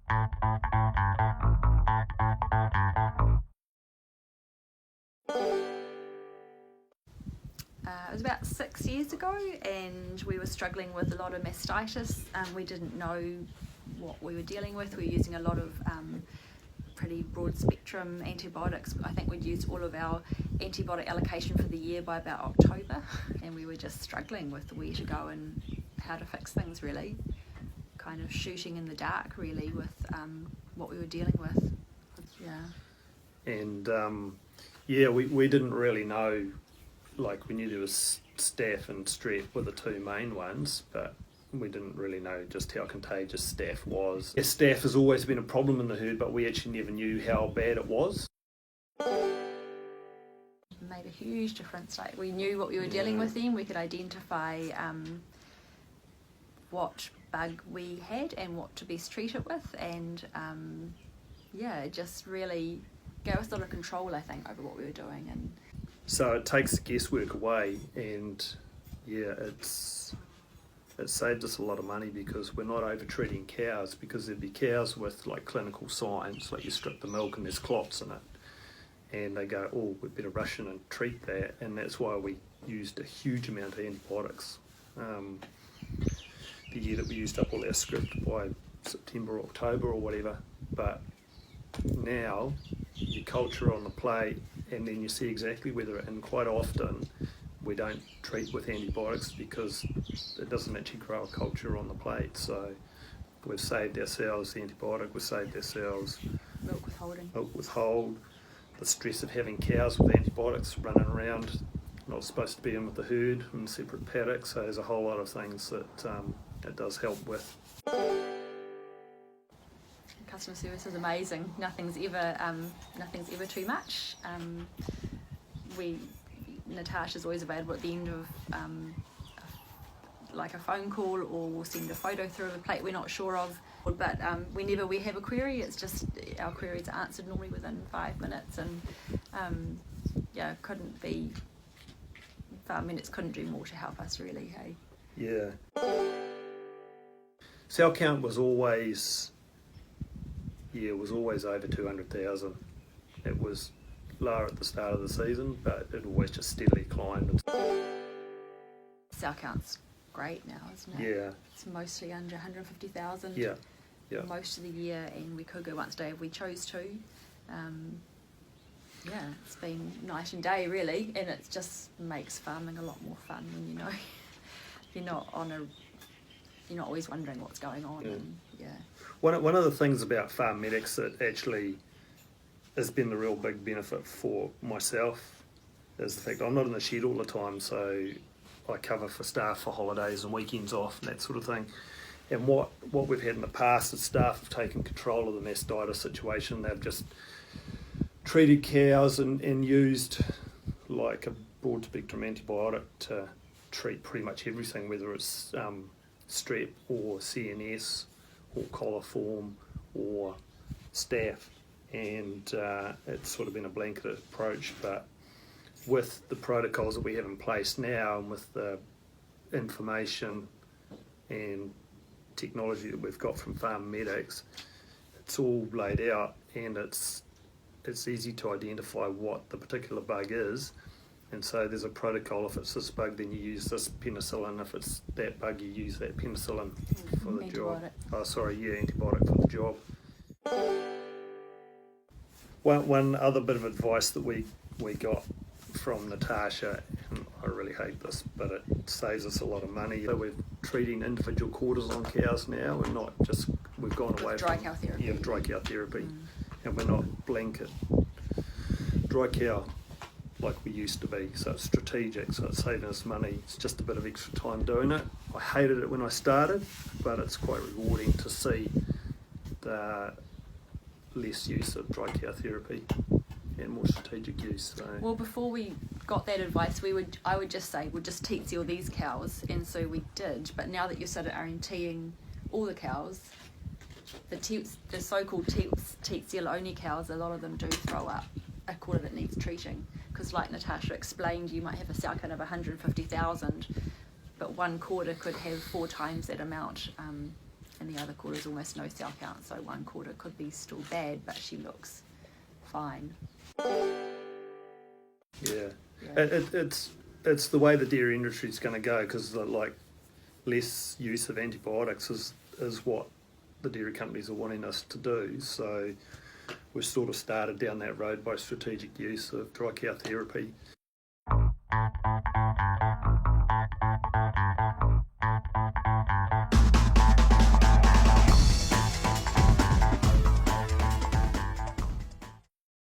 It was about 6 years ago, and we were struggling with a lot of mastitis. We didn't know what we were dealing with. We were using a lot of pretty broad spectrum antibiotics. I think we'd used all of our antibiotic allocation for the year by about October, and we were just struggling with where to go and how to fix things, really. Kind of shooting in the dark, really, with what we were dealing with. Yeah. And we didn't really know. Like, we knew there was staph and strep were the two main ones, but we didn't really know just how contagious staph was. Yeah, staph has always been a problem in the herd, but we actually never knew how bad it was. Made a huge difference. Like, we knew what we were dealing with then. We could identify what bug we had and what to best treat it with, and it just really gave us a lot of control, I think, over what we were doing. And so it takes the guesswork away, and it saved us a lot of money because we're not over treating cows, because there'd be cows with like clinical signs, like you strip the milk and there's clots in it, and they go, oh, we better rush in and treat that, and that's why we used a huge amount of antibiotics. The year that we used up all our script by September or October or whatever, but now you culture on the plate and then you see exactly whether, and quite often we don't treat with antibiotics because it doesn't actually grow a culture on the plate. So we've saved ourselves the antibiotic, we've saved ourselves milk withhold, the stress of having cows with antibiotics running around, not supposed to be in with the herd in separate paddocks. So there's a whole lot of things that it does help with. Customer service is amazing. Nothing's ever too much. Natasha's always available at the end of like a phone call, or we'll send a photo through of a plate we're not sure of. But whenever we have a query, it's just our queries are answered normally within 5 minutes, and Farm Medix couldn't do more to help us, really. Hey. Yeah. Cell count was always over 200,000. It was lower at the start of the season, but it always just steadily climbed. Cell count's great now, isn't it? Yeah. It's mostly under 150,000 yeah. most of the year, and we could go once a day if we chose to. It's been night and day, really, and it just makes farming a lot more fun when you're not always wondering what's going on. Yeah. One of the things about Farm Medix that actually has been the real big benefit for myself is the fact I'm not in the shed all the time, so I cover for staff for holidays and weekends off and that sort of thing. And what we've had in the past is staff have taken control of the mastitis situation. They've just treated cows and used like a broad spectrum antibiotic to treat pretty much everything, whether it's strep or CNS or coliform or staph, and it's sort of been a blanket approach. But with the protocols that we have in place now, and with the information and technology that we've got from Farm Medix, it's all laid out, and it's easy to identify what the particular bug is. And so there's a protocol. If it's this bug, then you use this penicillin. If it's that bug, you use that penicillin for the job. Antibiotic for the job. One other bit of advice that we got from Natasha, and I really hate this, but it saves us a lot of money. So we're treating individual cortisone cows now, and not just, we've gone away dry cow therapy. Yeah, dry cow therapy, and we're not blanket dry cow like we used to be. So it's strategic, so it's saving us money. It's just a bit of extra time doing it. I hated it when I started, but it's quite rewarding to see the less use of dry cow therapy and more strategic use. So. Well, before we got that advice, I would just say, we'll just teat seal these cows, and so we did. But now that you started RNTing all the cows, the so-called teat seal only cows, a lot of them do throw up a quarter that needs treating, because like Natasha explained, you might have a cell count of 150,000, but one quarter could have 4 times that amount, and and the other quarter's almost no cell count, so one quarter could be still bad, but she looks fine. Yeah, Yeah. it's the way the dairy industry is going to go, because like less use of antibiotics is what the dairy companies are wanting us to do. So we've sort of started down that road by strategic use of dry cow therapy.